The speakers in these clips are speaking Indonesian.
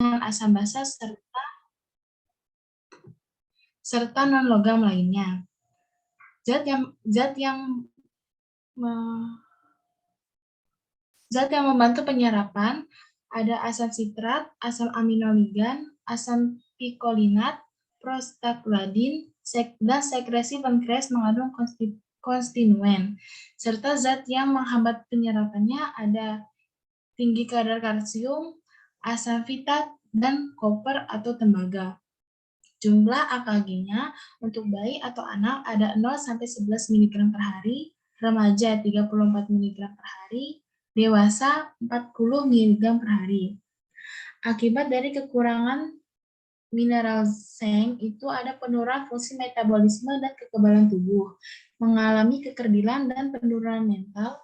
asam basa serta non-logam lainnya. Zat yang membantu penyerapan ada asam sitrat, asam aminoligan, asam pikolinat, prostaglandin, dan sekresi pankreas mengandung konstituen. Serta zat yang menghambat penyerapannya ada tinggi kadar kalsium, asam fitat, dan koper atau tembaga. Jumlah AKG-nya untuk bayi atau anak ada 0-11 mg per hari, remaja 34 mg per hari, dewasa 40 mg per hari. Akibat dari kekurangan mineral seng itu ada penurunan fungsi metabolisme dan kekebalan tubuh, mengalami kekerdilan dan penurunan mental,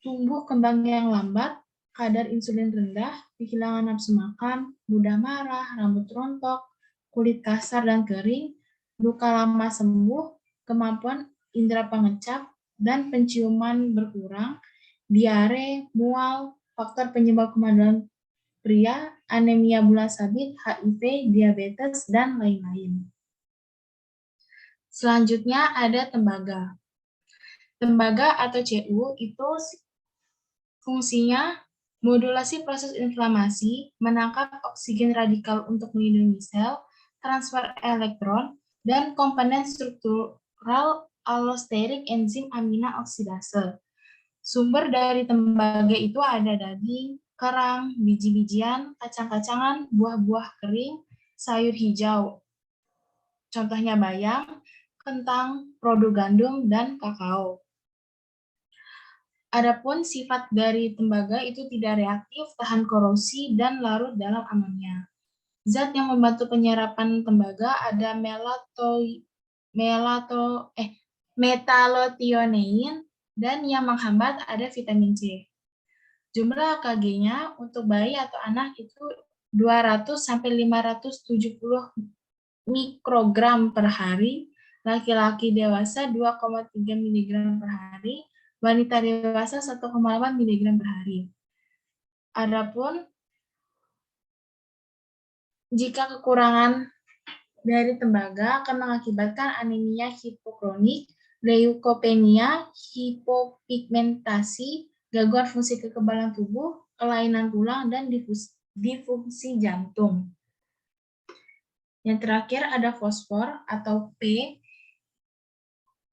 tumbuh kembang yang lambat, kadar insulin rendah, kehilangan nafsu makan, mudah marah, rambut rontok, kulit kasar dan kering, luka lama sembuh, kemampuan indera pengecap, dan penciuman berkurang, diare, mual, faktor penyebab kemandulan pria, anemia bulan sabit, HIV, diabetes, dan lain-lain. Selanjutnya ada tembaga. Tembaga atau CU itu fungsinya modulasi proses inflamasi, menangkap oksigen radikal untuk melindungi sel, transfer elektron, dan komponen struktural allosterik enzim amina oksidase. Sumber dari tembaga itu ada daging, kerang, biji-bijian, kacang-kacangan, buah-buah kering, sayur hijau. Contohnya bayam, kentang, produk gandum, dan kakao. Adapun sifat dari tembaga itu tidak reaktif, tahan korosi, dan larut dalam amonia. Zat yang membantu penyerapan tembaga ada metallothionein, dan yang menghambat ada vitamin C. Jumlah AKG-nya untuk bayi atau anak itu 200-570 mikrogram per hari, laki-laki dewasa 2,3 mg per hari, wanita dewasa 1,8 mg per hari. Adapun jika kekurangan dari tembaga akan mengakibatkan anemia hipokronik, leukopenia, hipopigmentasi, gangguan fungsi kekebalan tubuh, kelainan tulang, dan disfungsi jantung. Yang terakhir ada fosfor atau P.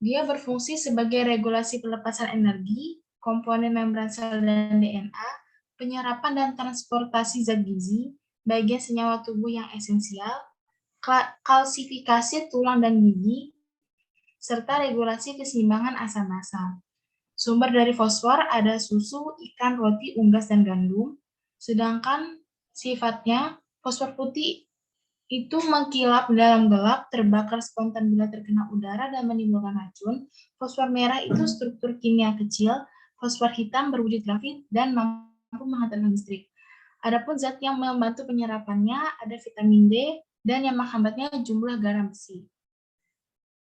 Dia berfungsi sebagai regulasi pelepasan energi, komponen membran sel dan DNA, penyerapan dan transportasi zat gizi, bagian senyawa tubuh yang esensial, kalsifikasi tulang dan gigi, serta regulasi keseimbangan asam basa. Sumber dari fosfor ada susu, ikan, roti, unggas, dan gandum. Sedangkan sifatnya, fosfor putih itu mengkilap dalam gelap, terbakar spontan bila terkena udara dan menimbulkan racun. Fosfor merah itu struktur kimia kecil, fosfor hitam berwujud grafit dan mampu menghantarkan listrik. Adapun zat yang membantu penyerapannya ada vitamin D dan yang menghambatnya jumlah garam besi.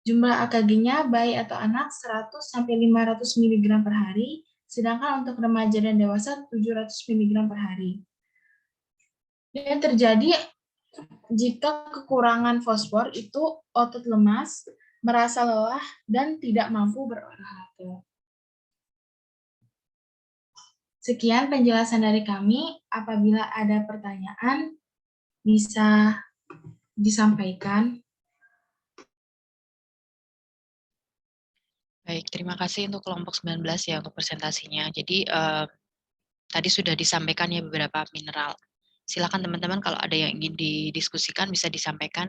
Jumlah AKG-nya bayi atau anak 100-500 mg per hari, sedangkan untuk remaja dan dewasa 700 mg per hari. Dan terjadi jika kekurangan fosfor itu otot lemas, merasa lelah, dan tidak mampu berolahraga. Sekian penjelasan dari kami. Apabila ada pertanyaan, bisa disampaikan. Baik, terima kasih untuk kelompok 19 ya untuk presentasinya. Jadi tadi sudah disampaikan ya beberapa mineral. Silakan teman-teman kalau ada yang ingin didiskusikan bisa disampaikan.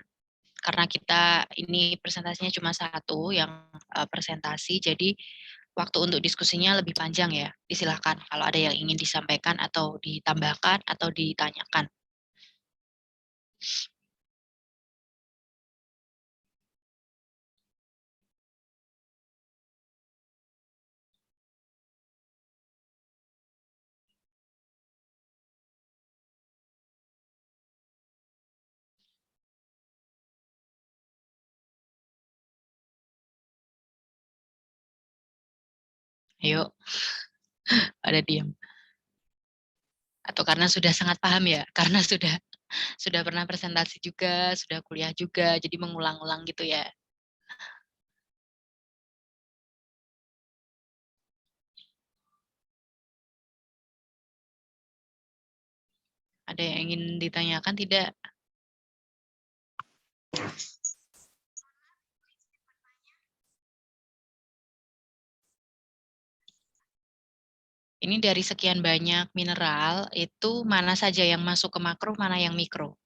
Karena kita ini presentasinya cuma satu yang presentasi, jadi waktu untuk diskusinya lebih panjang ya. Disilahkan kalau ada yang ingin disampaikan atau ditambahkan atau ditanyakan. Ayo, ada diam. Atau karena sudah sangat paham ya? Karena sudah sudah pernah presentasi juga, sudah kuliah juga, jadi mengulang-ulang gitu ya. Ada yang ingin ditanyakan tidak? Ini dari sekian banyak mineral, itu mana saja yang masuk ke makro, mana yang mikro?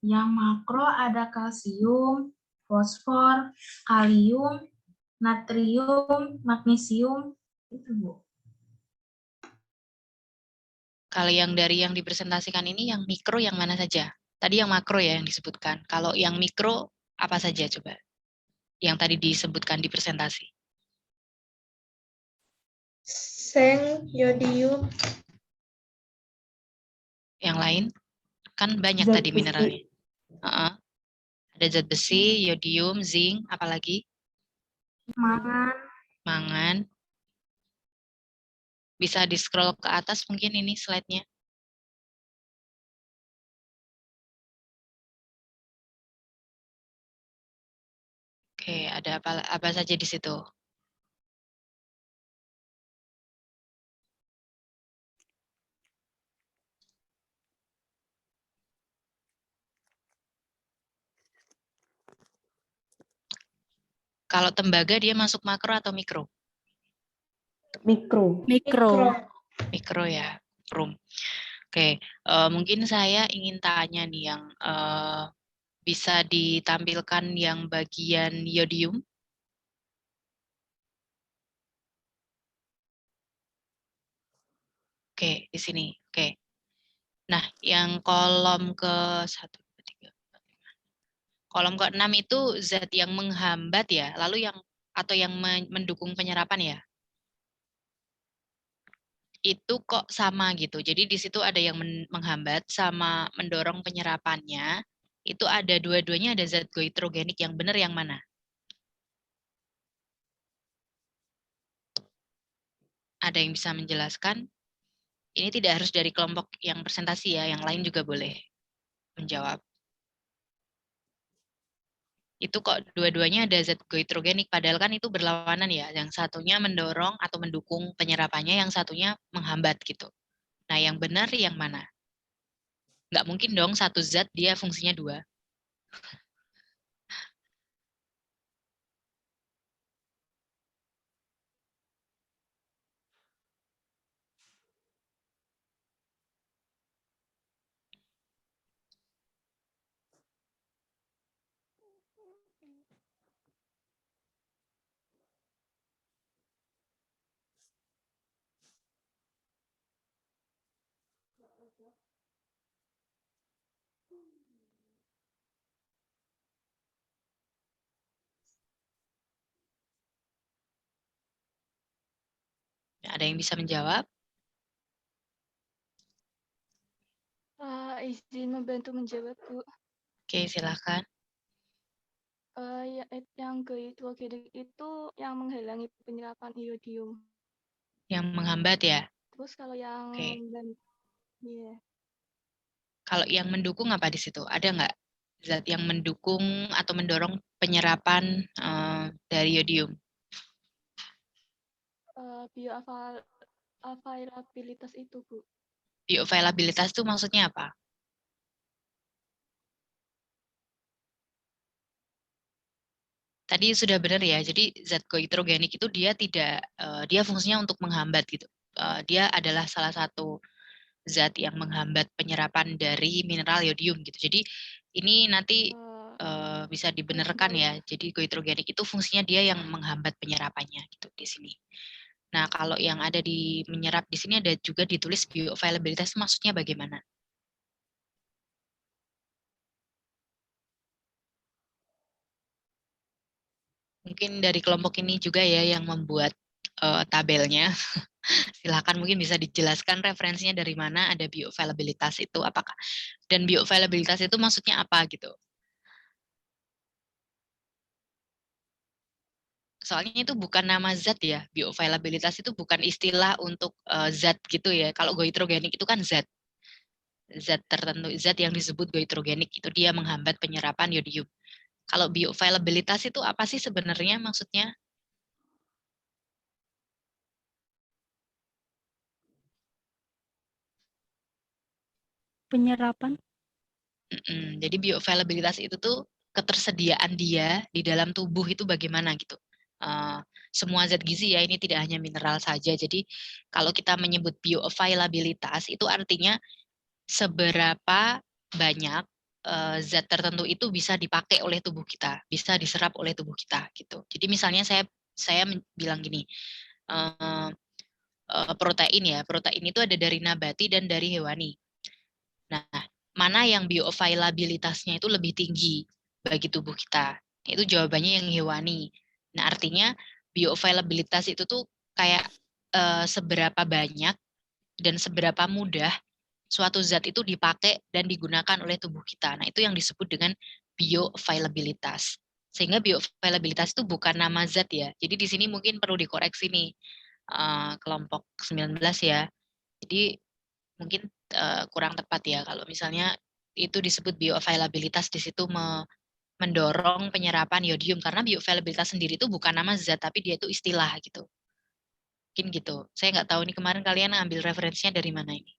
Yang makro ada kalsium, fosfor, kalium, natrium, magnesium, itu Bu. Kalau yang dari yang dipresentasikan ini, yang mikro yang mana saja? Tadi yang makro ya yang disebutkan. Kalau yang mikro, apa saja coba? Yang tadi disebutkan di presentasi. Seng, yodium, Yang lain? Kan banyak zat tadi besi, mineralnya. Ada zat besi, yodium, zinc, apalagi? mangan, Mangan. Bisa di-scroll ke atas mungkin ini slide-nya. Oke, ada apa saja di situ? Kalau tembaga dia masuk makro atau mikro? Mikro. Mikro ya, room. Oke, mungkin saya ingin tanya nih yang bisa ditampilkan yang bagian yodium. Oke, di sini. Oke. Nah, yang kolom ke 1, 2, 3, 4, 5. Kolom ke-6 itu zat yang menghambat ya, lalu yang atau yang mendukung penyerapan ya. Itu kok sama gitu. Jadi di situ ada yang menghambat sama mendorong penyerapannya. Itu ada dua-duanya ada zat goitrogenik, yang benar yang mana? Ada yang bisa menjelaskan? Ini tidak harus dari kelompok yang presentasi ya, yang lain juga boleh menjawab. Itu kok dua-duanya ada zat goitrogenik, padahal kan itu berlawanan ya. Yang satunya mendorong atau mendukung penyerapannya, yang satunya menghambat gitu. Nah, yang benar yang mana? Nggak mungkin dong satu zat dia fungsinya dua. Ada yang bisa menjawab? Izin membantu menjawab, Bu. Oke, silakan. Yang goitrogenik itu yang menghalangi penyerapan iodium. Yang menghambat ya? Terus kalau yang Oke. yeah. Kalau yang mendukung apa di situ? Ada nggak zat yang mendukung atau mendorong penyerapan dari iodium? Bioavailabilitas itu, Bu. Bioavailabilitas itu maksudnya apa? Tadi sudah benar ya. Jadi zat goitrogenik itu dia tidak dia fungsinya untuk menghambat gitu. Dia adalah salah satu zat yang menghambat penyerapan dari mineral yodium gitu. Jadi ini nanti bisa dibenarkan ya. Jadi goitrogenik itu fungsinya dia yang menghambat penyerapannya gitu di sini. Nah, kalau yang ada di menyerap di sini ada juga ditulis bioavailabilitas, maksudnya bagaimana? Mungkin dari kelompok ini juga ya yang membuat tabelnya. Silakan mungkin bisa dijelaskan referensinya dari mana ada bioavailabilitas itu apakah, dan bioavailabilitas itu maksudnya apa gitu. Soalnya itu bukan nama zat ya, bioavailabilitas itu bukan istilah untuk zat gitu ya. Kalau goitrogenik itu kan zat tertentu, zat yang disebut goitrogenik itu dia menghambat penyerapan yodium. Kalau bioavailabilitas itu apa sih sebenarnya maksudnya? Penyerapan. Jadi bioavailabilitas itu tuh ketersediaan dia di dalam tubuh itu bagaimana gitu. Semua zat gizi ya, ini tidak hanya mineral saja. Jadi kalau kita menyebut bioavailabilitas itu artinya seberapa banyak zat tertentu itu bisa dipakai oleh tubuh kita, bisa diserap oleh tubuh kita gitu. Jadi misalnya saya bilang gini, protein ya, protein itu ada dari nabati dan dari hewani. Nah, mana yang bioavailabilitasnya itu lebih tinggi bagi tubuh kita? Itu jawabannya yang hewani. Nah, artinya bioavailabilitas itu tuh kayak seberapa banyak dan seberapa mudah suatu zat itu dipakai dan digunakan oleh tubuh kita. Nah, itu yang disebut dengan bioavailabilitas. Sehingga bioavailabilitas itu bukan nama zat ya. Jadi di sini mungkin perlu dikoreksi nih kelompok 19 ya. Jadi mungkin kurang tepat ya kalau misalnya itu disebut bioavailabilitas di situ mendorong penyerapan yodium karena bioavailabilitas sendiri itu bukan nama zat tapi dia itu istilah gitu. Mungkin gitu. Saya nggak tahu nih kemarin kalian ambil referensinya dari mana ini.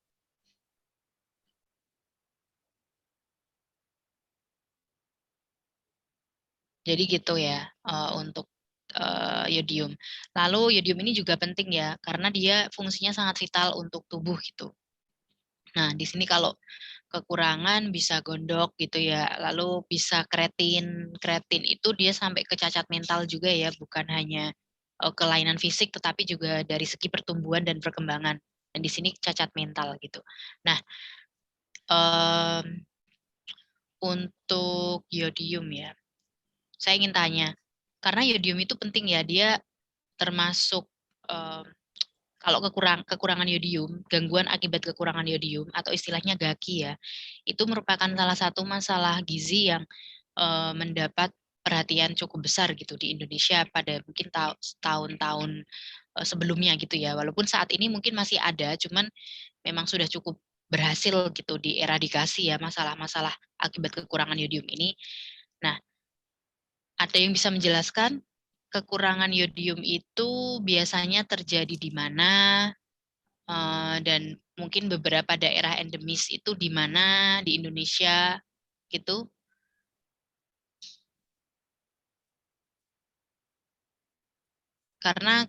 Jadi gitu ya untuk yodium. Lalu yodium ini juga penting ya karena dia fungsinya sangat vital untuk tubuh gitu. Nah, di sini kalau kekurangan bisa gondok gitu ya. Lalu bisa kreatin. Kreatin itu dia sampai ke cacat mental juga ya, bukan hanya kelainan fisik tetapi juga dari segi pertumbuhan dan perkembangan. Dan di sini cacat mental gitu. Nah, untuk yodium ya. Saya ingin tanya, karena yodium itu penting ya, dia termasuk kalau kekurangan yodium, gangguan akibat kekurangan yodium atau istilahnya GAKI ya, itu merupakan salah satu masalah gizi yang mendapat perhatian cukup besar gitu di Indonesia pada mungkin tahun-tahun sebelumnya gitu ya. Walaupun saat ini mungkin masih ada, cuman memang sudah cukup berhasil gitu dieradikasi ya masalah-masalah akibat kekurangan yodium ini. Nah, ada yang bisa menjelaskan kekurangan yodium itu biasanya terjadi di mana dan mungkin beberapa daerah endemis itu di mana di Indonesia gitu? Karena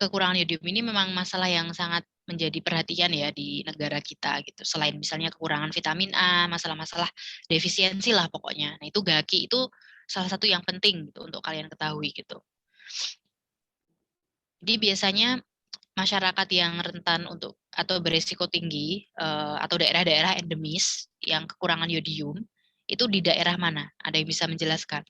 kekurangan yodium ini memang masalah yang sangat menjadi perhatian ya di negara kita gitu. Selain misalnya kekurangan vitamin A, masalah-masalah defisiensi lah pokoknya. Nah, itu GAKI itu salah satu yang penting gitu untuk kalian ketahui gitu. Jadi biasanya masyarakat yang rentan untuk atau beresiko tinggi atau daerah-daerah endemis yang kekurangan yodium itu di daerah mana? Ada yang bisa menjelaskan?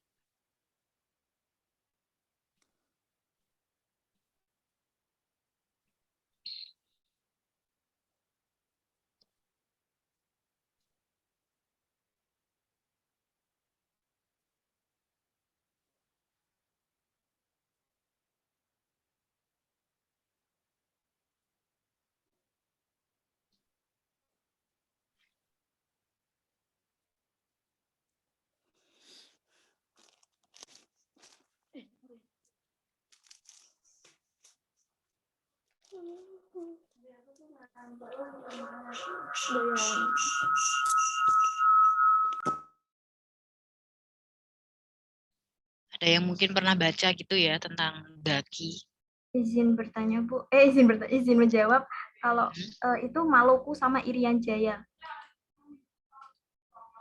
Ada yang mungkin pernah baca gitu ya tentang GAKI? Izin bertanya Bu, izin menjawab. Kalau itu Maluku sama Irian Jaya.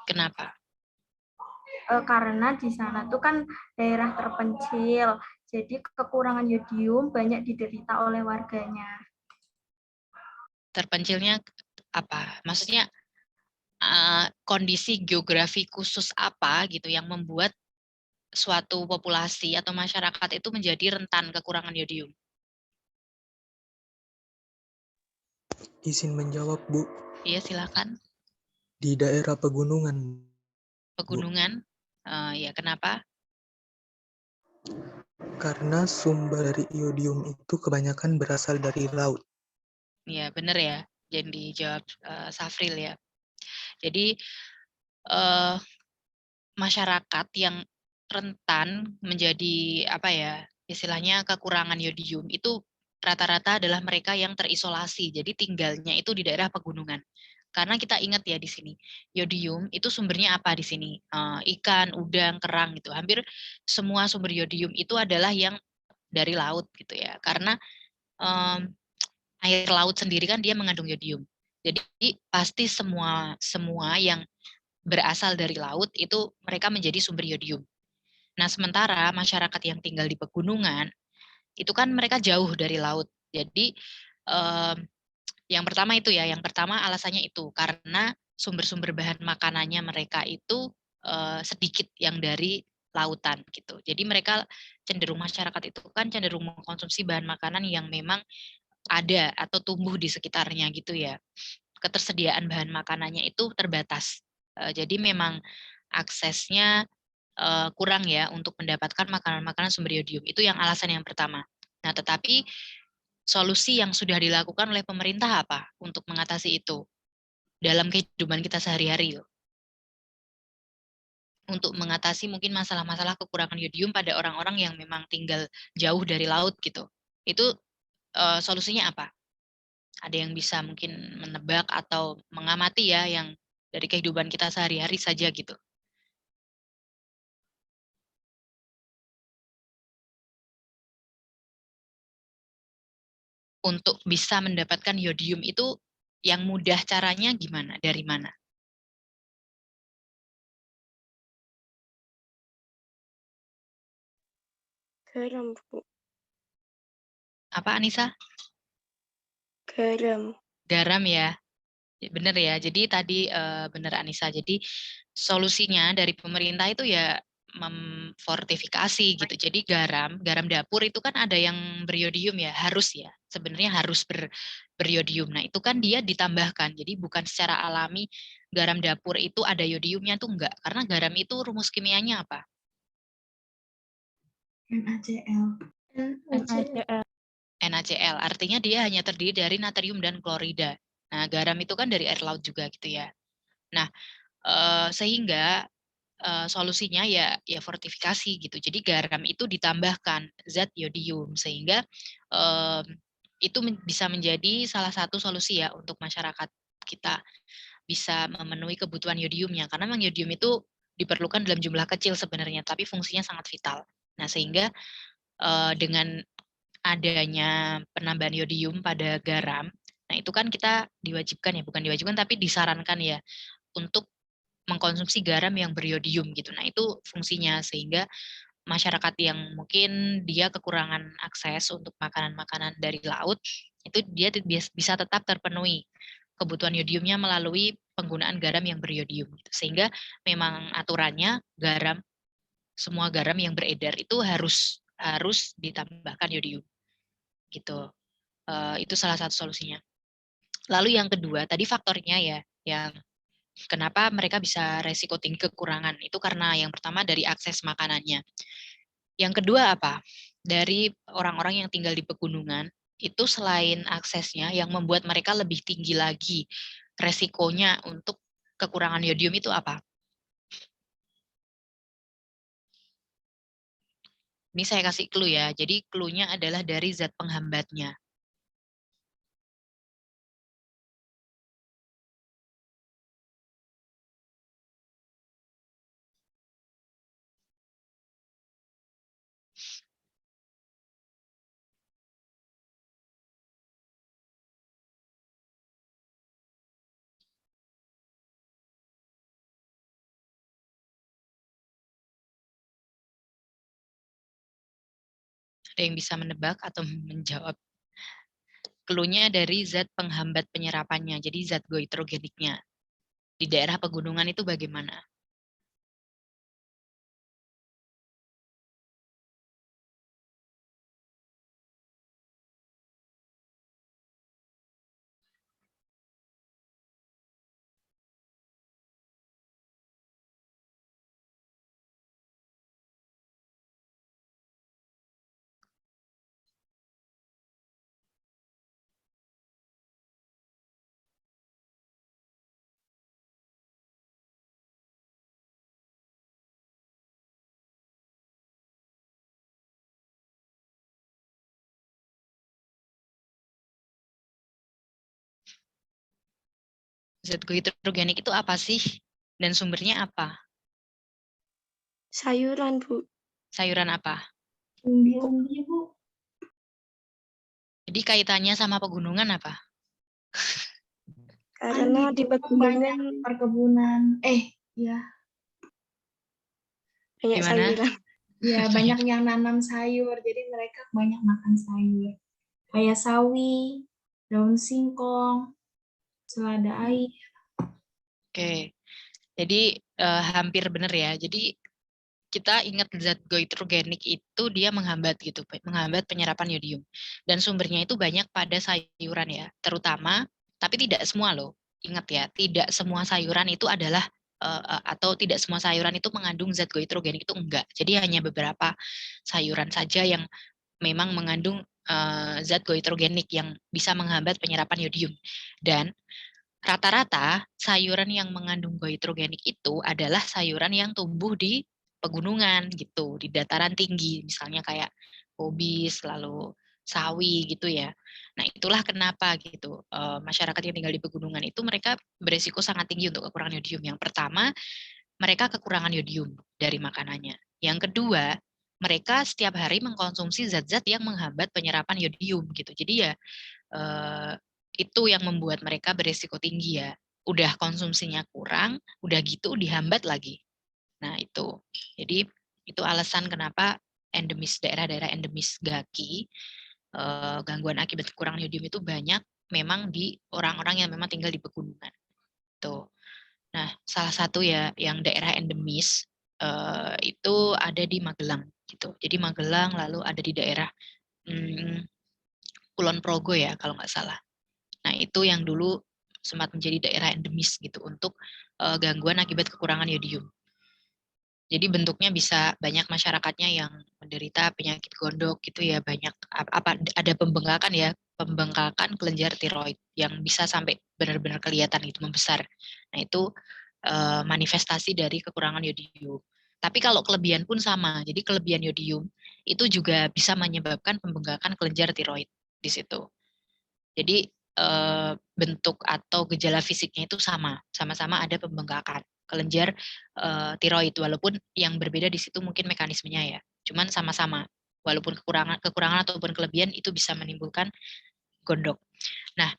Kenapa? Karena di sana tuh kan daerah terpencil, jadi kekurangan yodium banyak diderita oleh warganya. Terpencilnya apa? Maksudnya kondisi geografi khusus apa gitu yang membuat suatu populasi atau masyarakat itu menjadi rentan kekurangan yodium? Izin menjawab, Bu. Iya, silakan. Di daerah pegunungan. Pegunungan, ya kenapa? Karena sumber dari iodium itu kebanyakan berasal dari laut. Ya, benar ya. Jadi dijawab Safril ya. Jadi eh, masyarakat yang rentan menjadi apa ya, istilahnya kekurangan yodium itu rata-rata adalah mereka yang terisolasi. Jadi tinggalnya itu di daerah pegunungan. Karena kita ingat ya di sini, yodium itu sumbernya apa di sini? Ikan, udang, kerang gitu. Hampir semua sumber yodium itu adalah yang dari laut gitu ya. Karena em, air laut sendiri kan dia mengandung yodium. Jadi pasti semua semua yang berasal dari laut itu mereka menjadi sumber yodium. Nah, sementara masyarakat yang tinggal di pegunungan itu kan mereka jauh dari laut. Jadi em, yang pertama itu ya, yang pertama alasannya itu karena sumber-sumber bahan makanannya mereka itu sedikit yang dari lautan gitu. Jadi mereka cenderung masyarakat itu kan cenderung mengkonsumsi bahan makanan yang memang ada atau tumbuh di sekitarnya gitu ya. Ketersediaan bahan makanannya itu terbatas. Jadi memang aksesnya kurang ya untuk mendapatkan makanan-makanan sumber yodium. Itu yang alasan yang pertama. Nah, tetapi solusi yang sudah dilakukan oleh pemerintah apa untuk mengatasi itu dalam kehidupan kita sehari-hari loh. Untuk mengatasi mungkin masalah-masalah kekurangan yodium pada orang-orang yang memang tinggal jauh dari laut gitu. Itu solusinya apa? Ada yang bisa mungkin menebak atau mengamati ya yang dari kehidupan kita sehari-hari saja gitu. Untuk bisa mendapatkan yodium itu yang mudah caranya gimana? Dari mana? Garam, Bu. Apa Anissa? Garam. Garam ya. Benar ya. Jadi tadi benar Anissa. Jadi solusinya dari pemerintah itu ya memfortifikasi gitu. Jadi garam dapur itu kan ada yang beriodium ya, harus ya. Sebenarnya harus beriodium. Nah, itu kan dia ditambahkan. Jadi bukan secara alami garam dapur itu ada yodiumnya tuh enggak. Karena garam itu rumus kimianya apa? NaCl. NaCl. NaCl. Artinya dia hanya terdiri dari natrium dan klorida. Nah, garam itu kan dari air laut juga gitu ya. Nah, sehingga solusinya ya fortifikasi gitu. Jadi garam itu ditambahkan zat yodium sehingga itu bisa menjadi salah satu solusi ya untuk masyarakat kita bisa memenuhi kebutuhan yodiumnya karena memang yodium itu diperlukan dalam jumlah kecil sebenarnya tapi fungsinya sangat vital. Nah, sehingga dengan adanya penambahan yodium pada garam, nah itu kan kita diwajibkan ya, bukan diwajibkan tapi disarankan ya untuk mengkonsumsi garam yang beriodium gitu. Nah, itu fungsinya sehingga masyarakat yang mungkin dia kekurangan akses untuk makanan-makanan dari laut, itu dia bisa tetap terpenuhi kebutuhan yodiumnya melalui penggunaan garam yang beriodium. Gitu. Sehingga memang aturannya semua garam yang beredar itu harus ditambahkan yodium. Gitu. Itu salah satu solusinya. Lalu yang kedua, tadi faktornya ya, yang kenapa mereka bisa resiko tinggi kekurangan? Itu karena yang pertama dari akses makanannya. Yang kedua apa? Dari orang-orang yang tinggal di pegunungan, itu selain aksesnya yang membuat mereka lebih tinggi lagi resikonya untuk kekurangan yodium itu apa? Ini saya kasih clue ya. Jadi clue-nya adalah dari zat penghambatnya. Ada yang bisa menebak atau menjawab? Clue-nya dari zat penghambat penyerapannya, jadi zat goitrogeniknya. Di daerah pegunungan itu bagaimana? Zat goitrogenik itu apa sih? Dan sumbernya apa? Sayuran, Bu. Sayuran apa? Umbi-umbi, Bu. Jadi kaitannya sama pegunungan apa? Karena di Banyak pegunungan perkebunan. Ya, banyak Gimana? sayuran. ya banyak yang nanam sayur, jadi mereka banyak makan sayur. Kayak sawi, daun singkong, selada air. Oke. Jadi hampir benar ya. Jadi kita ingat zat goitrogenik itu dia menghambat gitu, menghambat penyerapan yodium. Dan sumbernya itu banyak pada sayuran ya, terutama, tapi tidak semua loh. Ingat ya, tidak semua sayuran itu adalah atau tidak semua sayuran itu mengandung zat goitrogenik, itu enggak. Jadi hanya beberapa sayuran saja yang memang mengandung zat goitrogenik yang bisa menghambat penyerapan yodium. Dan rata-rata sayuran yang mengandung goitrogenik itu adalah sayuran yang tumbuh di pegunungan gitu, di dataran tinggi, misalnya kayak kubis, lalu sawi gitu ya. Nah, itulah kenapa gitu masyarakat yang tinggal di pegunungan itu mereka beresiko sangat tinggi untuk kekurangan yodium. Yang pertama, mereka kekurangan yodium dari makanannya. Yang kedua, mereka setiap hari mengkonsumsi zat-zat yang menghambat penyerapan yodium gitu. Jadi ya itu yang membuat mereka berisiko tinggi ya. Udah konsumsinya kurang, udah gitu dihambat lagi. Nah itu. Jadi itu alasan kenapa endemis daerah-daerah endemis Gaki, gangguan akibat kekurangan yodium itu banyak memang di orang-orang yang memang tinggal di pegunungan. Tuh. Nah, salah satu ya yang daerah endemis itu ada di Magelang gitu. Jadi Magelang lalu ada di daerah Kulon Progo ya kalau nggak salah. Nah, itu yang dulu sempat menjadi daerah endemis gitu untuk gangguan akibat kekurangan yodium. Jadi bentuknya bisa banyak masyarakatnya yang menderita penyakit gondok gitu ya, banyak ada pembengkakan ya, pembengkakan kelenjar tiroid yang bisa sampai benar-benar kelihatan itu membesar. Nah, itu manifestasi dari kekurangan yodium. Tapi kalau kelebihan pun sama. Jadi kelebihan yodium itu juga bisa menyebabkan pembengkakan kelenjar tiroid di situ. Jadi bentuk atau gejala fisiknya itu sama-sama ada pembengkakan kelenjar tiroid, walaupun yang berbeda di situ mungkin mekanismenya ya. Cuman sama-sama, walaupun kekurangan ataupun kelebihan itu bisa menimbulkan gondok. Nah,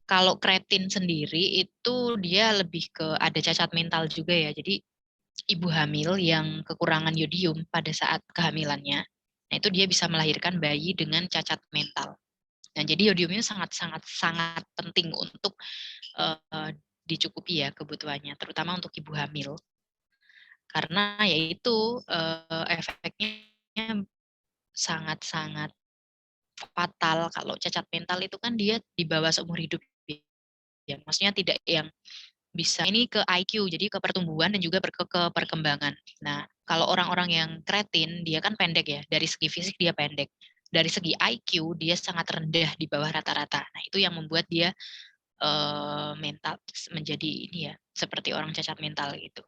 kalau kreatin sendiri itu dia lebih ke ada cacat mental juga ya. Jadi ibu hamil yang kekurangan yodium pada saat kehamilannya, nah itu dia bisa melahirkan bayi dengan cacat mental. Nah, jadi yodium ini sangat penting untuk dicukupi ya kebutuhannya, terutama untuk ibu hamil. Karena yaitu efeknya sangat-sangat fatal. Kalau cacat mental itu kan dia dibawa seumur hidup ya. Maksudnya tidak yang bisa ini ke IQ, jadi ke pertumbuhan dan juga ke perkembangan. Nah, kalau orang-orang yang kreatin, dia kan pendek ya, dari segi fisik dia pendek. Dari segi IQ, dia sangat rendah di bawah rata-rata. Nah, itu yang membuat dia mental menjadi ini ya, seperti orang cacat mental gitu.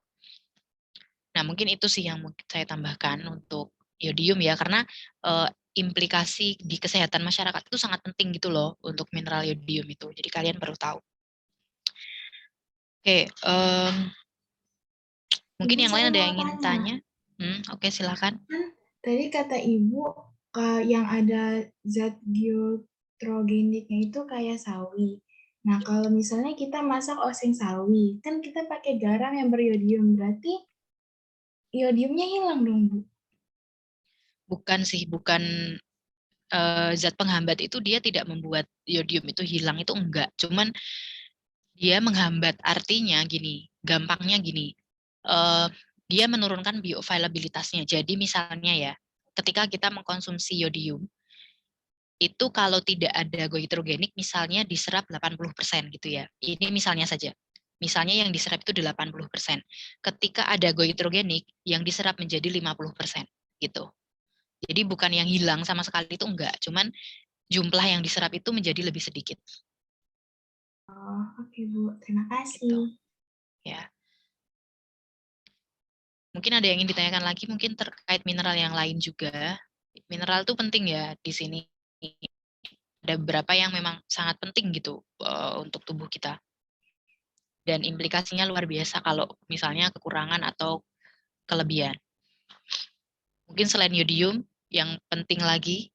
Nah, mungkin itu sih yang mungkin saya tambahkan untuk yodium ya, karena implikasi di kesehatan masyarakat itu sangat penting gitu loh untuk mineral yodium itu. Jadi kalian perlu tahu. Oke, mungkin Ibu, yang lain saya ada mau yang ingin tanya? Oke, silakan. Tadi kata Ibu, yang ada zat goitrogeniknya itu kayak sawi. Nah, kalau misalnya kita masak oseng sawi, kan kita pakai garam yang beriodium, berarti iodiumnya hilang dong, Bu? Bukan sih, bukan zat penghambat itu dia tidak membuat iodium itu hilang, itu enggak. Cuman dia menghambat, artinya gini, gampangnya gini, dia menurunkan bioavailabilitasnya. Jadi misalnya ya, ketika kita mengkonsumsi yodium, itu kalau tidak ada goitrogenik misalnya diserap 80% gitu ya. Ini misalnya saja. Misalnya yang diserap itu 80%. Ketika ada goitrogenik, yang diserap menjadi 50% gitu. Jadi bukan yang hilang sama sekali itu enggak, cuman jumlah yang diserap itu menjadi lebih sedikit. Oh, oke Bu, terima kasih. Gitu. Ya. Mungkin ada yang ingin ditanyakan lagi, mungkin terkait mineral yang lain juga. Mineral itu penting ya di sini. Ada beberapa yang memang sangat penting gitu untuk tubuh kita. Dan implikasinya luar biasa kalau misalnya kekurangan atau kelebihan. Mungkin selain yodium, yang penting lagi,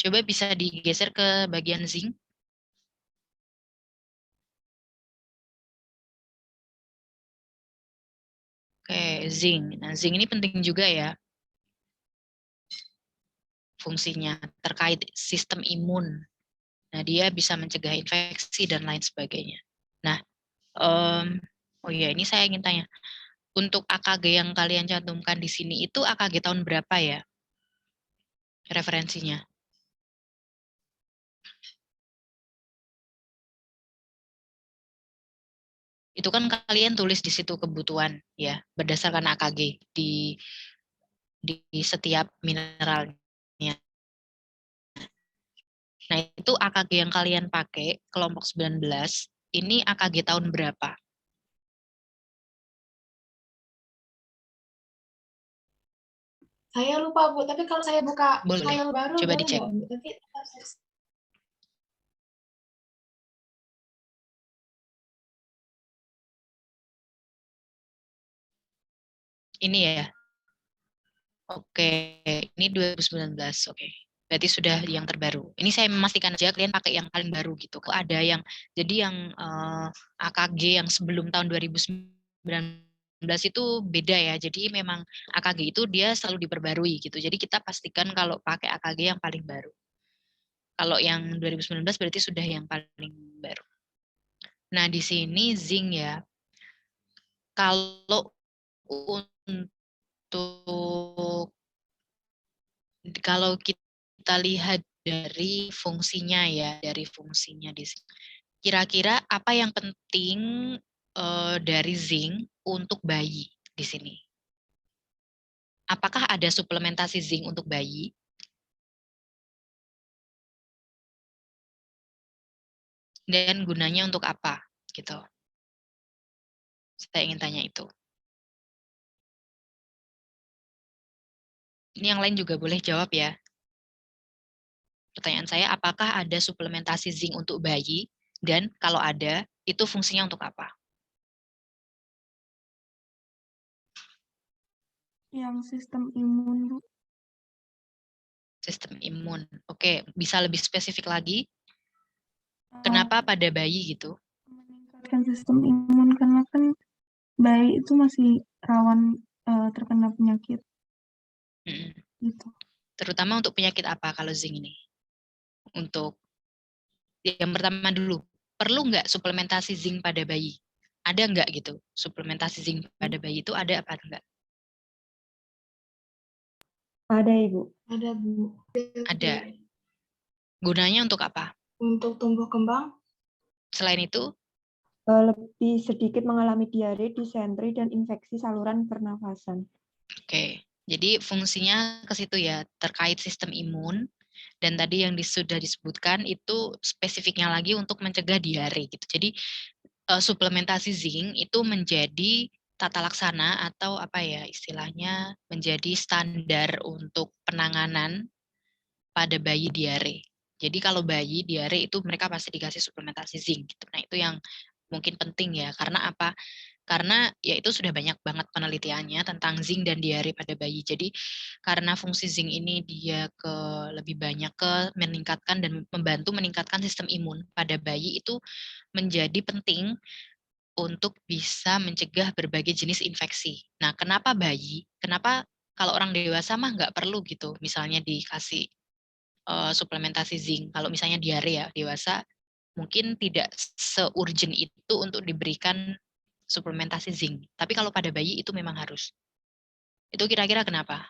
coba bisa digeser ke bagian zinc. Oke, zinc. Nah, zinc ini penting juga ya fungsinya terkait sistem imun. Nah, dia bisa mencegah infeksi dan lain sebagainya. Nah, oh iya, ini saya ingin tanya. Untuk AKG yang kalian cantumkan di sini itu AKG tahun berapa ya? Referensinya. Itu kan kalian tulis di situ kebutuhan ya, berdasarkan AKG di setiap mineralnya. Nah, itu AKG yang kalian pakai kelompok 19, ini AKG tahun berapa? Saya lupa, Bu, tapi kalau saya buka Boleh. file baru, Coba boleh dicek. nggak, Bu? Tapi tetap saya- Ini ya. Oke, ini 2019. Oke. Berarti sudah yang terbaru. Ini saya memastikan aja kalian pakai yang paling baru gitu. Kok ada yang jadi yang AKG yang sebelum tahun 2019 itu beda ya. Jadi memang AKG itu dia selalu diperbarui gitu. Jadi kita pastikan kalau pakai AKG yang paling baru. Kalau yang 2019 berarti sudah yang paling baru. Nah, di sini zinc ya. Kalau untuk kalau kita lihat dari fungsinya ya, dari fungsinya di sini. Kira-kira apa yang penting dari zinc untuk bayi di sini? Apakah ada suplementasi zinc untuk bayi? Dan gunanya untuk apa? Gitu. Saya ingin tanya itu. Ini yang lain juga boleh jawab ya. Pertanyaan saya, apakah ada suplementasi zinc untuk bayi? Dan kalau ada, itu fungsinya untuk apa? Yang sistem imun, Bu. Sistem imun. Oke, bisa lebih spesifik lagi? Eh, Kenapa pada bayi gitu? Meningkatkan sistem imun karena kan bayi itu masih rawan terkena penyakit Mm-mm. gitu. Terutama untuk penyakit apa kalau zinc ini? Untuk yang pertama dulu, perlu nggak suplementasi zinc pada bayi? Ada nggak gitu? Suplementasi zinc pada bayi itu ada apa enggak? Ada, Ibu. Ada, Bu. Ada. Gunanya untuk apa? Untuk tumbuh kembang, Selain itu, Lebih sedikit mengalami diare, disentri, dan infeksi saluran pernafasan. oke. Jadi fungsinya ke situ ya, terkait sistem imun. Dan tadi yang sudah disebutkan itu spesifiknya lagi untuk mencegah diare gitu. Jadi suplementasi zinc itu menjadi tata laksana atau apa ya istilahnya menjadi standar untuk penanganan pada bayi diare. Jadi kalau bayi diare itu mereka pasti dikasih suplementasi zinc gitu. Nah, itu yang mungkin penting ya. Karena apa? Karena ya itu sudah banyak banget penelitiannya tentang zinc dan diare pada bayi. Jadi karena fungsi zinc ini dia lebih banyak ke meningkatkan dan membantu meningkatkan sistem imun pada bayi itu menjadi penting untuk bisa mencegah berbagai jenis infeksi. Nah, kenapa bayi? Kenapa kalau orang dewasa mah nggak perlu gitu, misalnya dikasih suplementasi zinc. Kalau misalnya diare ya dewasa, mungkin tidak se-urgent itu untuk diberikan suplementasi zinc. Tapi kalau pada bayi itu memang harus. Itu kira-kira kenapa?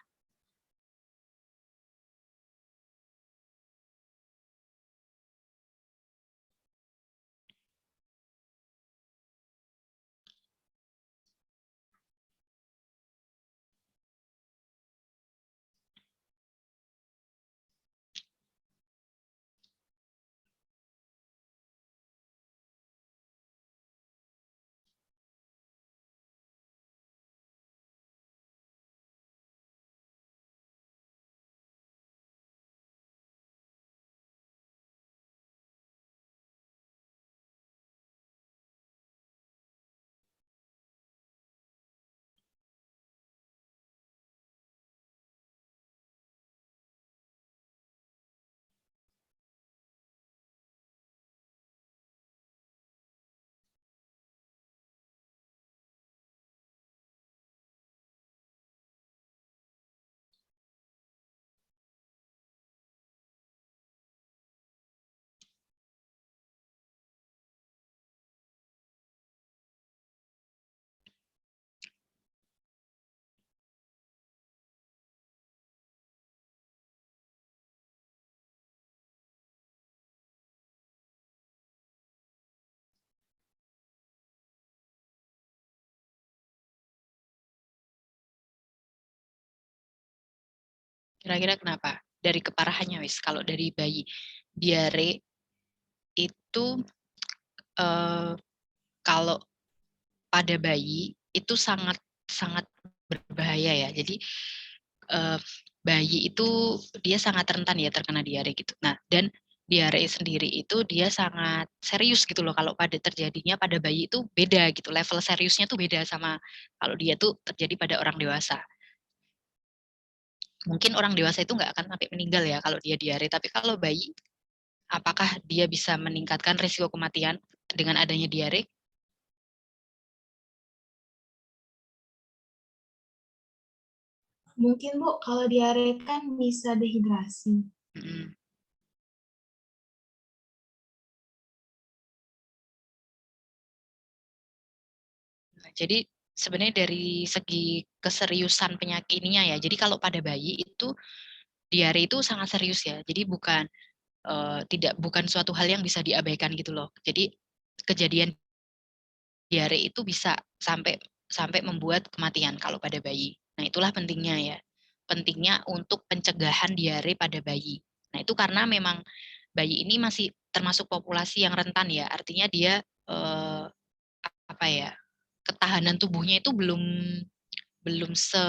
Kira-kira kenapa? Dari keparahannya wis. Kalau dari bayi diare itu kalau pada bayi itu sangat sangat berbahaya ya. Jadi bayi itu dia sangat rentan ya terkena diare gitu. Nah, dan diare sendiri itu dia sangat serius gitu loh. Kalau pada terjadinya pada bayi itu beda gitu. Level seriusnya tuh beda sama kalau dia tuh terjadi pada orang dewasa. Mungkin orang dewasa itu nggak akan sampai meninggal ya kalau dia diare. Tapi kalau bayi, apakah dia bisa meningkatkan risiko kematian dengan adanya diare? Mungkin Bu, kalau diare kan bisa dehidrasi. Mm-mm. Nah, jadi sebenarnya dari segi keseriusan penyakit ininya ya. Jadi kalau pada bayi itu diare itu sangat serius ya. Jadi bukan suatu hal yang bisa diabaikan gitu loh. Jadi kejadian diare itu bisa sampai sampai membuat kematian kalau pada bayi. Nah, itulah pentingnya ya. Pentingnya untuk pencegahan diare pada bayi. Nah, itu karena memang bayi ini masih termasuk populasi yang rentan ya. Artinya dia apa ya? Ketahanan tubuhnya itu belum se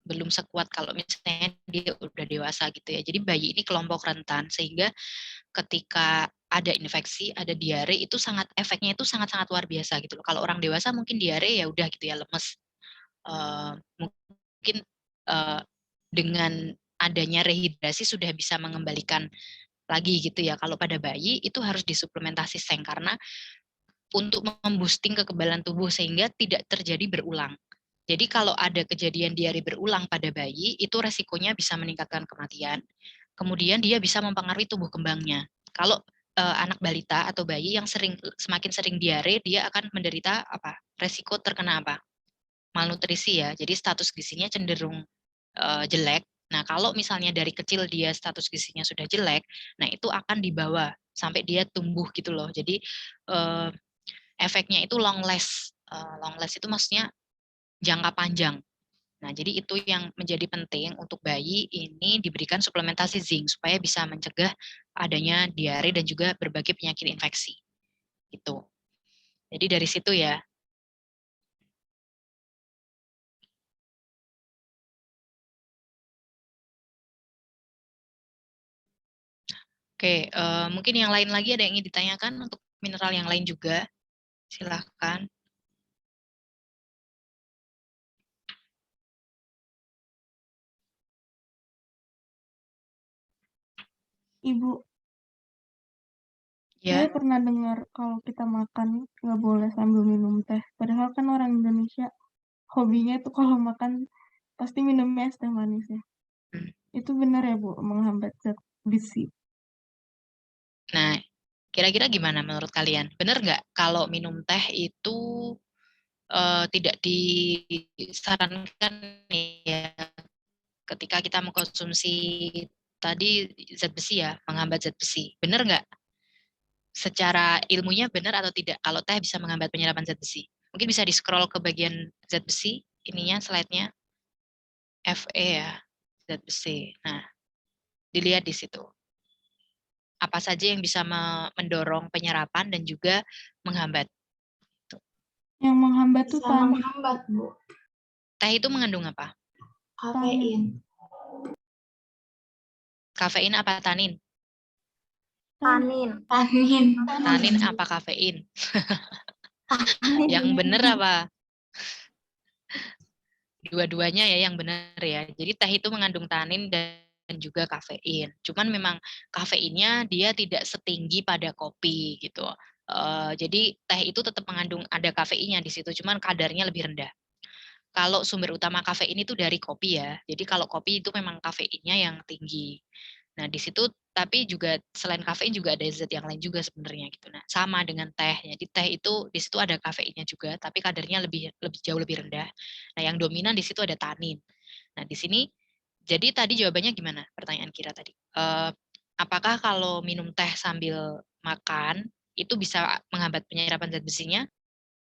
belum sekuat kalau misalnya dia udah dewasa gitu ya. Jadi bayi ini kelompok rentan sehingga ketika ada infeksi, ada diare itu efeknya itu sangat-sangat luar biasa gitu loh. Kalau orang dewasa mungkin diare ya udah gitu ya lemes. Mungkin dengan adanya rehidrasi sudah bisa mengembalikan lagi gitu ya. Kalau pada bayi itu harus disuplementasi seng karena untuk memboosting kekebalan tubuh sehingga tidak terjadi berulang. Jadi kalau ada kejadian diare berulang pada bayi, itu resikonya bisa meningkatkan kematian. Kemudian dia bisa mempengaruhi tumbuh kembangnya. Kalau anak balita atau bayi yang semakin sering diare, dia akan menderita apa? Resiko terkena apa? Malnutrisi ya. Jadi status gizinya cenderung jelek. Nah, kalau misalnya dari kecil dia status gizinya sudah jelek, nah itu akan dibawa sampai dia tumbuh gitu loh. Jadi efeknya itu long last. Long last itu maksudnya jangka panjang. Nah, jadi itu yang menjadi penting untuk bayi ini diberikan suplementasi zinc supaya bisa mencegah adanya diare dan juga berbagai penyakit infeksi. Gitu. Jadi dari situ ya. Oke, mungkin yang lain lagi ada yang ingin ditanyakan untuk mineral yang lain juga. Silahkan. Ibu, Ya. saya pernah dengar kalau kita makan nggak boleh sambil minum teh. Padahal kan orang Indonesia hobinya itu kalau makan pasti minumnya es teh manis ya. Itu benar ya Bu, menghambat zat besi. Nah, kira-kira gimana menurut kalian? Benar nggak kalau minum teh itu tidak disarankan ya ketika kita mengkonsumsi tadi zat besi ya, menghambat zat besi. Benar nggak? Secara ilmunya benar atau tidak kalau teh bisa menghambat penyerapan zat besi? Mungkin bisa di-scroll ke bagian zat besi, ininya slide-nya. Fe ya, zat besi. Nah, dilihat di situ. Apa saja yang bisa mendorong penyerapan dan juga menghambat. Yang menghambat tuh Bisa tanin. menghambat, Bu. Teh itu mengandung apa? Kafein. Kafein apa tanin? Tanin. Tanin. Tanin apa kafein? Yang benar apa? Dua-duanya ya yang benar ya. Jadi teh itu mengandung tanin dan juga kafein. Cuman memang kafeinnya dia tidak setinggi pada kopi gitu. Jadi teh itu tetap mengandung ada kafeinnya di situ, cuman kadarnya lebih rendah. Kalau sumber utama kafein itu dari kopi ya. Jadi kalau kopi itu memang kafeinnya yang tinggi. Nah, di situ tapi juga selain kafein juga ada zat yang lain juga sebenarnya gitu. Nah, sama dengan teh. Jadi teh itu di situ ada kafeinnya juga, tapi kadarnya lebih jauh lebih rendah. Nah, yang dominan di situ ada tanin. Nah, di sini jadi tadi jawabannya gimana? Pertanyaan Kira tadi. Apakah kalau minum teh sambil makan itu bisa menghambat penyerapan zat besinya?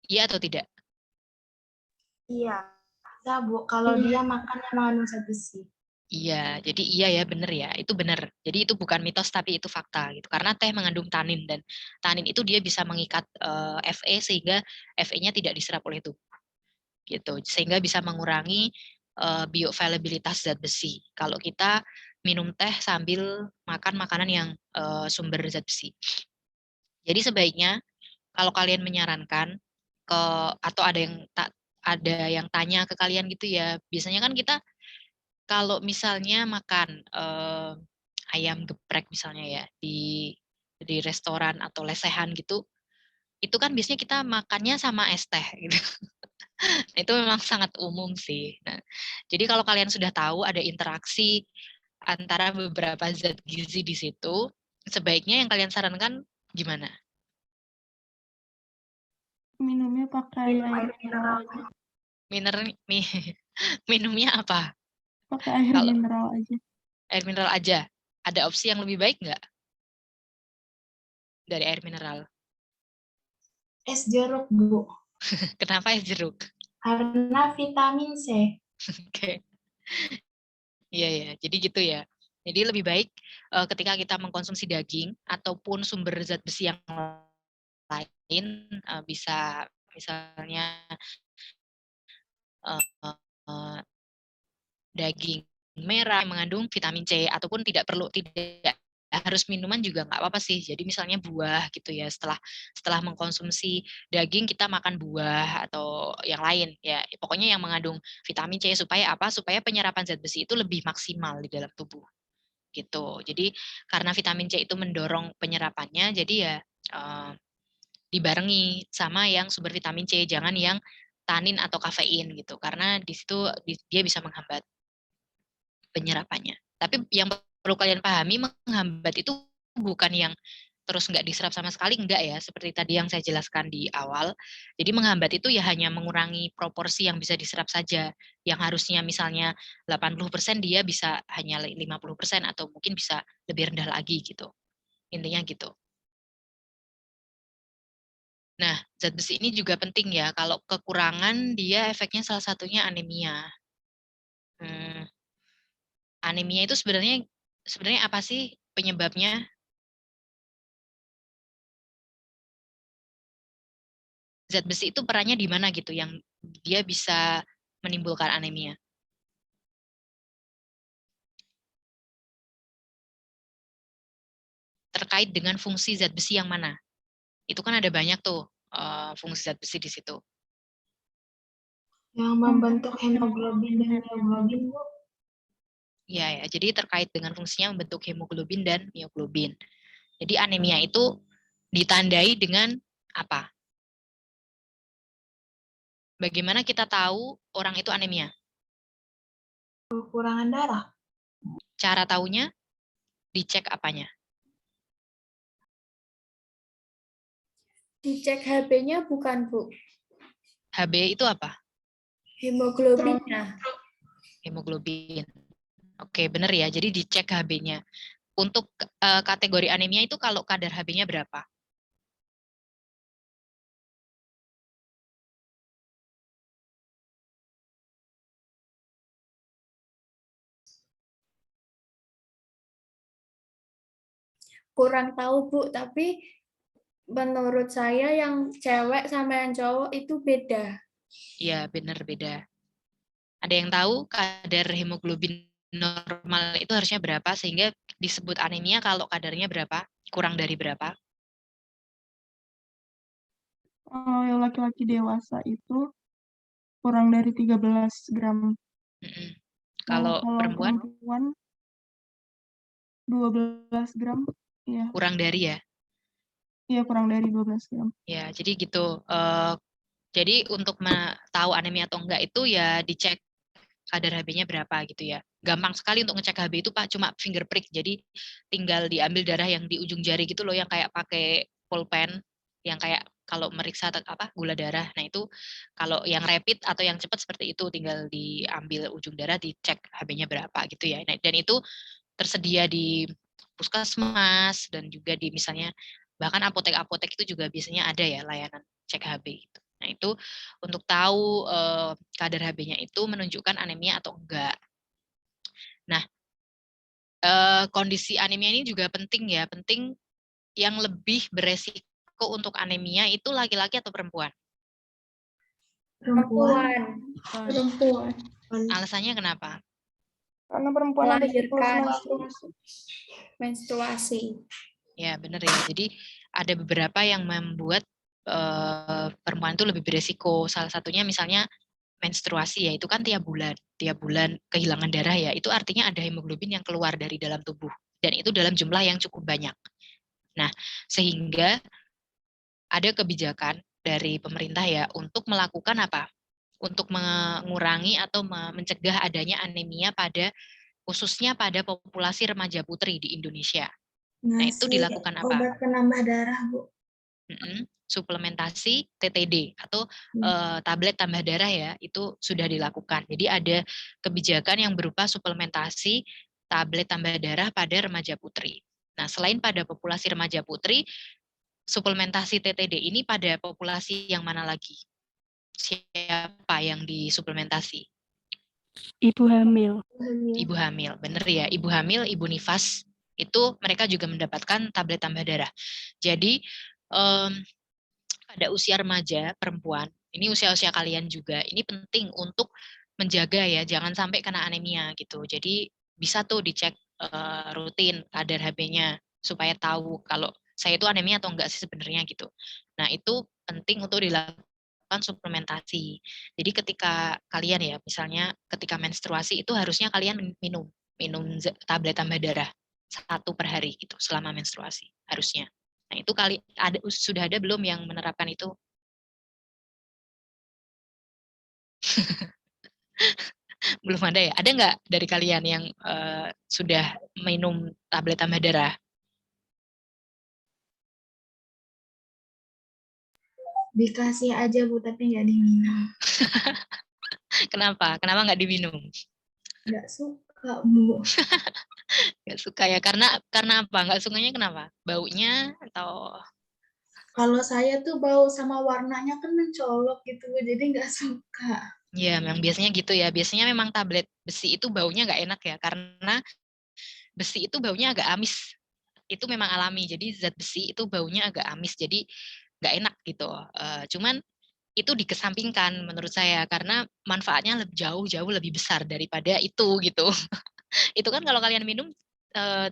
Iya atau tidak? Iya. Bisa, Bu. Kalau dia makan yang mengandung zat besi. Iya, jadi iya ya, bener ya, itu bener. Jadi itu bukan mitos tapi itu fakta gitu. Karena teh mengandung tanin dan tanin itu dia bisa mengikat Fe sehingga Fe-nya tidak diserap oleh tubuh gitu. Sehingga bisa mengurangi bioavailabilitas zat besi. Kalau kita minum teh sambil makan makanan yang sumber zat besi. Jadi sebaiknya kalau kalian menyarankan ke atau ada yang tanya ke kalian gitu ya, biasanya kan kita kalau misalnya makan ayam geprek misalnya ya di restoran atau lesehan gitu, itu kan biasanya kita makannya sama es teh gitu. Itu memang sangat umum sih. Nah, jadi kalau kalian sudah tahu ada interaksi antara beberapa zat gizi di situ, sebaiknya yang kalian sarankan gimana? Minumnya pakai air mineral aja. Minumnya apa? Pakai air Kalau mineral aja. air mineral aja, ada opsi yang lebih baik nggak dari air mineral? Es jeruk, Bu. Kenapa es jeruk? Karena vitamin C. Oke. Iya ya, jadi gitu ya. Jadi lebih baik ketika kita mengkonsumsi daging ataupun sumber zat besi yang lain, bisa misalnya daging merah yang mengandung vitamin C, ataupun tidak harus minuman juga nggak apa-apa sih. Jadi misalnya buah gitu ya, setelah mengkonsumsi daging kita makan buah atau yang lain ya. Pokoknya yang mengandung vitamin C supaya apa? Supaya penyerapan zat besi itu lebih maksimal di dalam tubuh gitu. Jadi karena vitamin C itu mendorong penyerapannya, jadi ya dibarengi sama yang sumber vitamin C, jangan yang tanin atau kafein gitu. Karena di situ dia bisa menghambat penyerapannya. Tapi yang perlu kalian pahami, menghambat itu bukan yang terus nggak diserap sama sekali, enggak ya. Seperti tadi yang saya jelaskan di awal. Jadi menghambat itu ya hanya mengurangi proporsi yang bisa diserap saja. Yang harusnya misalnya 80% dia bisa hanya 50% atau mungkin bisa lebih rendah lagi gitu. Intinya gitu. Nah, zat besi ini juga penting ya. Kalau kekurangan dia efeknya salah satunya anemia. Anemia itu sebenarnya apa sih penyebabnya? Zat besi itu perannya di mana gitu yang dia bisa menimbulkan anemia? Terkait dengan fungsi zat besi yang mana? Itu kan ada banyak tuh fungsi zat besi di situ. Yang membentuk hemoglobin dan mioglobin, Bu. Ya, jadi terkait dengan fungsinya membentuk hemoglobin dan mioglobin. Jadi anemia itu ditandai dengan apa? Bagaimana kita tahu orang itu anemia? Kekurangan darah. Cara taunya dicek apanya? Dicek HB-nya bukan, Bu? HB itu apa? Hemoglobinnya. Hemoglobin. Oke, benar ya. Jadi dicek HB-nya. Untuk kategori anemia itu kalau kadar HB-nya berapa? Kurang tahu, Bu, tapi menurut saya yang cewek sama yang cowok itu beda. Iya, benar beda. Ada yang tahu kadar hemoglobin normal itu harusnya berapa sehingga disebut anemia kalau kadarnya berapa? Kurang dari berapa? Kalau yang laki-laki dewasa itu kurang dari 13 gram. Kalau perempuan? 12 gram. Ya. Kurang dari ya? Iya, kurang dari 12 gram. Ya, jadi gitu. Jadi untuk tahu anemia atau enggak itu ya dicek kadar HB-nya berapa gitu ya. Gampang sekali untuk ngecek HB itu Pak, cuma finger prick. Jadi tinggal diambil darah yang di ujung jari gitu loh, yang kayak pakai pulpen, yang kayak kalau meriksa apa gula darah. Nah itu kalau yang rapid atau yang cepat seperti itu, tinggal diambil ujung darah, dicek HB-nya berapa gitu ya. Nah, dan itu tersedia di puskesmas dan juga di misalnya bahkan apotek-apotek itu juga biasanya ada ya layanan cek HB gitu. Nah, itu untuk tahu kadar HB-nya itu menunjukkan anemia atau enggak. Nah, kondisi anemia ini juga penting ya, penting yang lebih beresiko untuk anemia itu laki-laki atau perempuan? Perempuan. Perempuan. Alasannya kenapa? Karena perempuan ada siklus Melahirkan menstruasi. menstruasi. Ya, benar ya. Jadi ada beberapa yang membuat perempuan itu lebih beresiko. Salah satunya misalnya menstruasi ya, itu kan tiap bulan kehilangan darah ya. Itu artinya ada hemoglobin yang keluar dari dalam tubuh dan itu dalam jumlah yang cukup banyak. Nah, sehingga ada kebijakan dari pemerintah ya untuk melakukan apa? Untuk mengurangi atau mencegah adanya anemia khususnya pada populasi remaja putri di Indonesia. Nah, itu dilakukan apa? Obat penambah darah, Bu. Suplementasi TTD atau tablet tambah darah ya, itu sudah dilakukan. Jadi ada kebijakan yang berupa suplementasi tablet tambah darah pada remaja putri. Nah, selain pada populasi remaja putri, suplementasi TTD ini pada populasi yang mana lagi? Siapa yang disuplementasi? Ibu hamil. Ibu hamil, bener ya. Ibu hamil, ibu nifas, itu mereka juga mendapatkan tablet tambah darah. Jadi, pada usia remaja perempuan, ini usia-usia kalian juga, ini penting untuk menjaga ya, jangan sampai kena anemia gitu. Jadi bisa tuh dicek rutin kadar Hb-nya supaya tahu kalau saya itu anemia atau enggak sih sebenarnya gitu. Nah, itu penting untuk dilakukan suplementasi. Jadi ketika kalian ya, misalnya ketika menstruasi itu harusnya kalian minum tablet tambah darah 1 per hari gitu selama menstruasi harusnya. Nah, itu sudah ada belum yang menerapkan itu? Belum ada ya? Ada nggak dari kalian yang sudah minum tablet tambah darah? Dikasih aja, Bu, tapi nggak diminum. Kenapa? Kenapa nggak diminum? Nggak suka, Bu. Nggak suka ya? Karena apa? Nggak sukanya kenapa? Baunya atau? Kalau saya tuh bau sama warnanya kan mencolok gitu, Bu, jadi nggak suka. Ya, memang biasanya gitu ya. Biasanya memang tablet besi itu baunya nggak enak ya, karena besi itu baunya agak amis. Itu memang alami, jadi zat besi itu baunya agak amis, jadi nggak enak gitu. Cuman itu dikesampingkan menurut saya, karena manfaatnya jauh-jauh lebih besar daripada itu gitu. Itu kan kalau kalian minum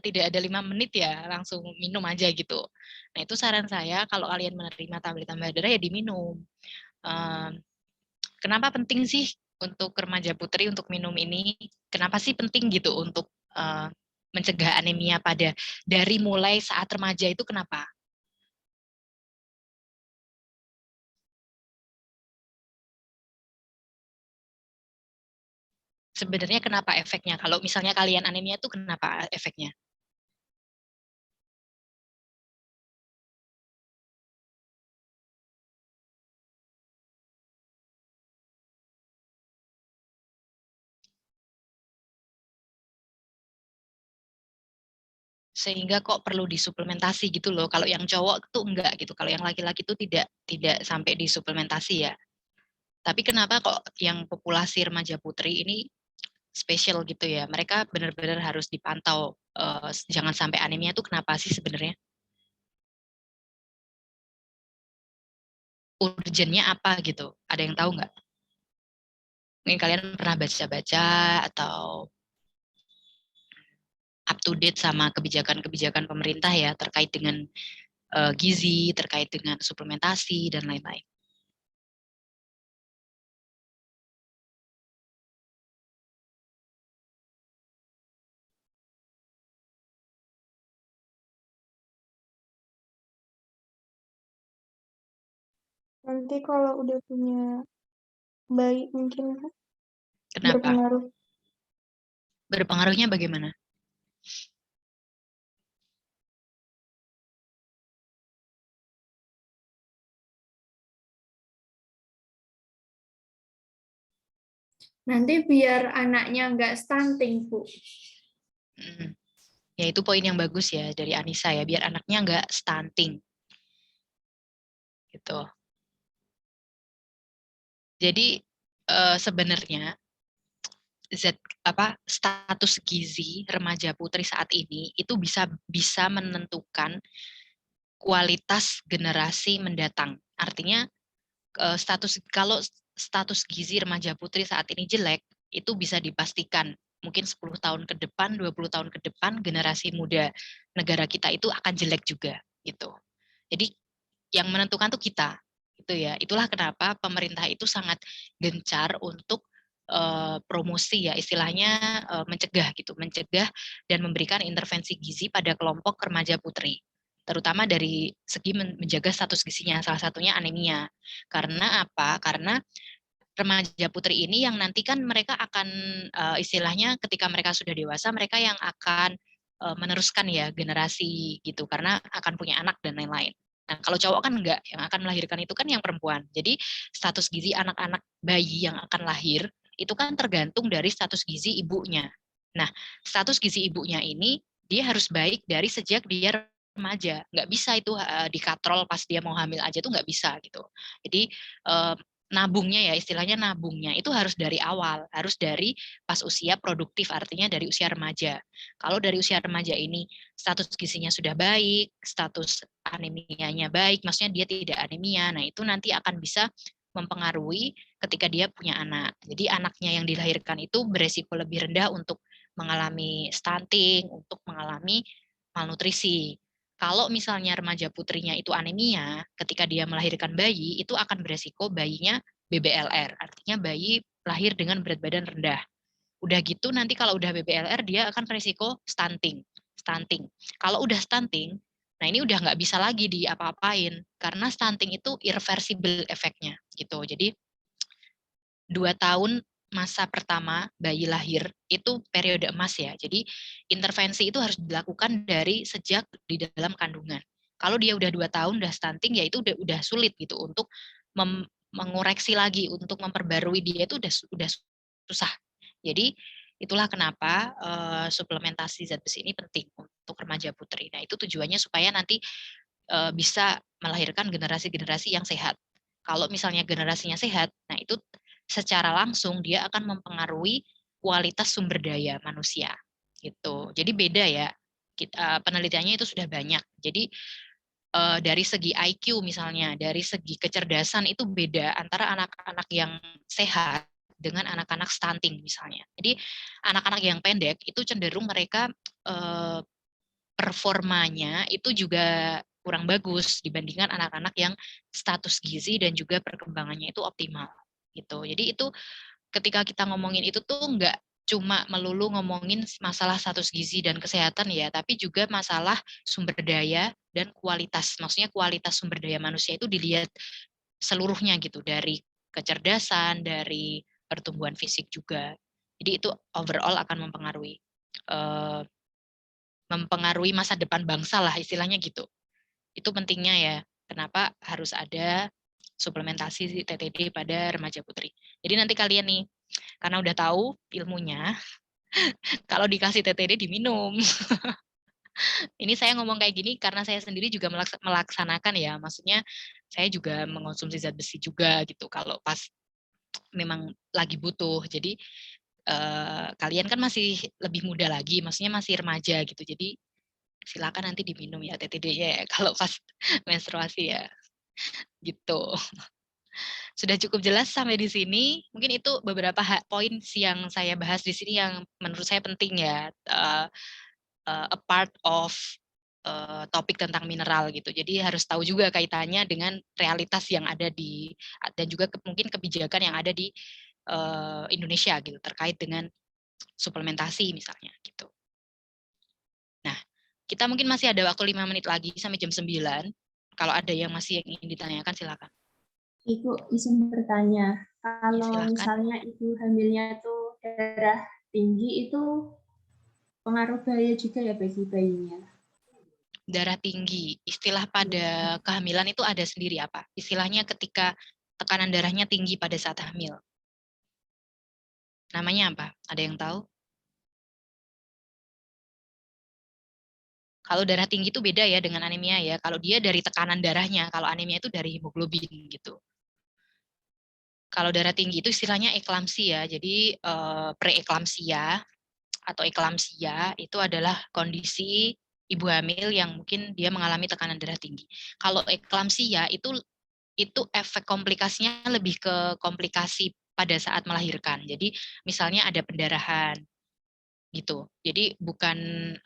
tidak ada 5 menit ya, langsung minum aja gitu. Nah, itu saran saya kalau kalian menerima tablet tambah darah ya diminum. Kenapa penting sih untuk remaja putri untuk minum ini? Kenapa sih penting gitu untuk mencegah anemia dari mulai saat remaja itu kenapa? Sebenarnya kenapa efeknya? Kalau misalnya kalian anemia itu kenapa efeknya? Sehingga kok perlu disuplementasi gitu loh. Kalau yang cowok tuh enggak gitu. Kalau yang laki-laki tuh tidak sampai disuplementasi ya. Tapi kenapa kok yang populasi remaja putri ini spesial gitu ya? Mereka benar-benar harus dipantau jangan sampai anemia tuh kenapa sih sebenarnya? Urgennya apa gitu? Ada yang tahu nggak? Mungkin kalian pernah baca-baca atau up to date sama kebijakan-kebijakan pemerintah ya terkait dengan gizi, terkait dengan suplementasi dan lain-lain. Nanti kalau udah punya bayi mungkin Kenapa? berpengaruh. Berpengaruhnya bagaimana? Nanti biar anaknya nggak stunting, Bu. Ya itu poin yang bagus ya dari Anissa ya, biar anaknya nggak stunting. Gitu. Jadi sebenarnya status gizi remaja putri saat ini itu bisa menentukan kualitas generasi mendatang. Artinya kalau status gizi remaja putri saat ini jelek, itu bisa dipastikan mungkin 10 tahun ke depan, 20 tahun ke depan generasi muda negara kita itu akan jelek juga gitu. Jadi yang menentukan tuh kita. Itu ya. Itulah kenapa pemerintah itu sangat gencar untuk promosi ya, istilahnya mencegah dan memberikan intervensi gizi pada kelompok remaja putri, terutama dari segi menjaga status gizinya, salah satunya anemia. Karena apa? Karena remaja putri ini yang nanti kan mereka akan istilahnya ketika mereka sudah dewasa, mereka yang akan meneruskan ya generasi gitu, karena akan punya anak dan lain-lain. Nah, kalau cowok kan enggak, yang akan melahirkan itu kan yang perempuan. Jadi status gizi anak-anak bayi yang akan lahir itu kan tergantung dari status gizi ibunya. Nah, status gizi ibunya ini dia harus baik dari sejak dia remaja. Nggak bisa itu dikatrol pas dia mau hamil aja tuh nggak bisa gitu. Jadi nabungnya ya, istilahnya nabungnya itu harus dari awal, harus dari pas usia produktif, artinya dari usia remaja. Kalau dari usia remaja ini status gizinya sudah baik, status anemianya baik, maksudnya dia tidak anemia, nah itu nanti akan bisa mempengaruhi ketika dia punya anak. Jadi anaknya yang dilahirkan itu beresiko lebih rendah untuk mengalami stunting, untuk mengalami malnutrisi. Kalau misalnya remaja putrinya itu anemia, ketika dia melahirkan bayi, itu akan beresiko bayinya BBLR, artinya bayi lahir dengan berat badan rendah. Udah gitu nanti kalau udah BBLR dia akan beresiko stunting. Kalau udah stunting, nah ini udah nggak bisa lagi diapa-apain, karena stunting itu irreversible efeknya gitu. Jadi 2 tahun masa pertama bayi lahir itu periode emas ya. Jadi intervensi itu harus dilakukan dari sejak di dalam kandungan. Kalau dia udah 2 tahun udah stunting ya itu udah sulit gitu untuk mengoreksi lagi, untuk memperbarui dia itu udah susah. Jadi itulah kenapa suplementasi zat besi ini penting untuk remaja putri. Nah, itu tujuannya supaya nanti bisa melahirkan generasi-generasi yang sehat. Kalau misalnya generasinya sehat, nah itu secara langsung dia akan mempengaruhi kualitas sumber daya manusia gitu. Jadi beda ya. Penelitiannya itu sudah banyak. Jadi dari segi IQ misalnya, dari segi kecerdasan itu beda antara anak-anak yang sehat dengan anak-anak stunting misalnya. Jadi anak-anak yang pendek itu cenderung mereka performanya itu juga kurang bagus dibandingkan anak-anak yang status gizi dan juga perkembangannya itu optimal gitu. Jadi itu ketika kita ngomongin itu tuh nggak cuma melulu ngomongin masalah status gizi dan kesehatan ya, tapi juga masalah sumber daya dan kualitas. Maksudnya kualitas sumber daya manusia itu dilihat seluruhnya gitu, dari kecerdasan, dari pertumbuhan fisik juga. Jadi itu overall akan mempengaruhi masa depan bangsa lah istilahnya gitu. Itu pentingnya ya, kenapa harus ada suplementasi TTD pada remaja putri. Jadi nanti kalian nih, karena udah tahu ilmunya, kalau dikasih TTD diminum. Ini saya ngomong kayak gini karena saya sendiri juga melaksanakan ya, maksudnya saya juga mengonsumsi zat besi juga gitu kalau pas memang lagi butuh. Jadi kalian kan masih lebih muda lagi, maksudnya masih remaja gitu. Jadi silakan nanti diminum ya TTD-nya ya kalau pas menstruasi ya. Gitu. Sudah cukup jelas sampai di sini. Mungkin itu beberapa poin yang saya bahas di sini yang menurut saya penting ya, a part of topik tentang mineral gitu. Jadi harus tahu juga kaitannya dengan realitas yang ada dan juga mungkin kebijakan yang ada di Indonesia gitu terkait dengan suplementasi misalnya gitu. Nah, kita mungkin masih ada waktu 5 menit lagi sampai jam 9. Kalau ada yang masih ingin ditanyakan silakan. Ibu izin bertanya, kalau misalnya ibu hamilnya itu darah tinggi itu pengaruh bahaya juga ya bagi bayinya? Darah tinggi, istilah pada kehamilan itu ada sendiri apa? Istilahnya ketika tekanan darahnya tinggi pada saat hamil. Namanya apa? Ada yang tahu? Kalau darah tinggi itu beda ya dengan anemia ya. Kalau dia dari tekanan darahnya, kalau anemia itu dari hemoglobin gitu. Kalau darah tinggi itu istilahnya eklamsia. Jadi preeklamsia atau eklamsia itu adalah kondisi ibu hamil yang mungkin dia mengalami tekanan darah tinggi. Kalau eklamsia itu efek komplikasinya lebih ke komplikasi pada saat melahirkan. Jadi misalnya ada pendarahan gitu. Jadi bukan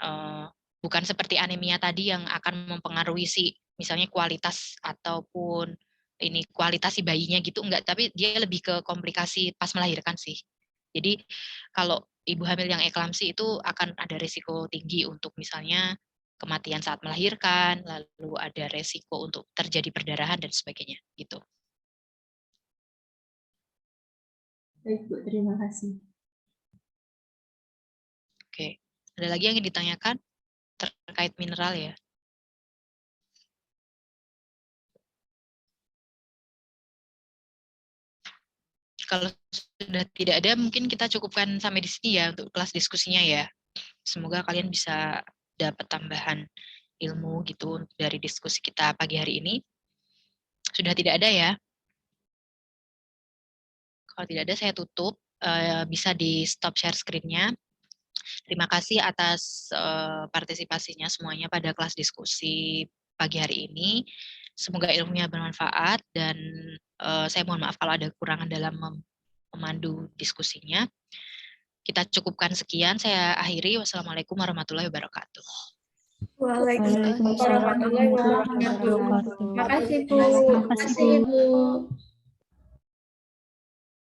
seperti anemia tadi yang akan mempengaruhi misalnya kualitas ataupun ini kualitas si bayinya gitu, enggak, tapi dia lebih ke komplikasi pas melahirkan sih. Jadi kalau ibu hamil yang eklamsi itu akan ada risiko tinggi untuk misalnya kematian saat melahirkan, lalu ada risiko untuk terjadi perdarahan dan sebagainya gitu. Baik, Bu, terima kasih. Oke, ada lagi yang ingin ditanyakan terkait mineral ya? Kalau sudah tidak ada, mungkin kita cukupkan sampai di sini ya untuk kelas diskusinya ya. Semoga kalian bisa dapat tambahan ilmu gitu dari diskusi kita pagi hari ini. Sudah tidak ada ya? Kalau tidak ada, saya tutup. Bisa di stop share screen-nya. Terima kasih atas partisipasinya semuanya pada kelas diskusi pagi hari ini. Semoga ilmunya bermanfaat dan saya mohon maaf kalau ada kekurangan dalam memandu diskusinya. Kita cukupkan sekian, saya akhiri. Wassalamualaikum warahmatullahi wabarakatuh. Waalaikumsalam warahmatullahi wabarakatuh. Wabarakatuh. Terima kasih, Bu. Terima Terima kasih, kasih, Bu. Ibu.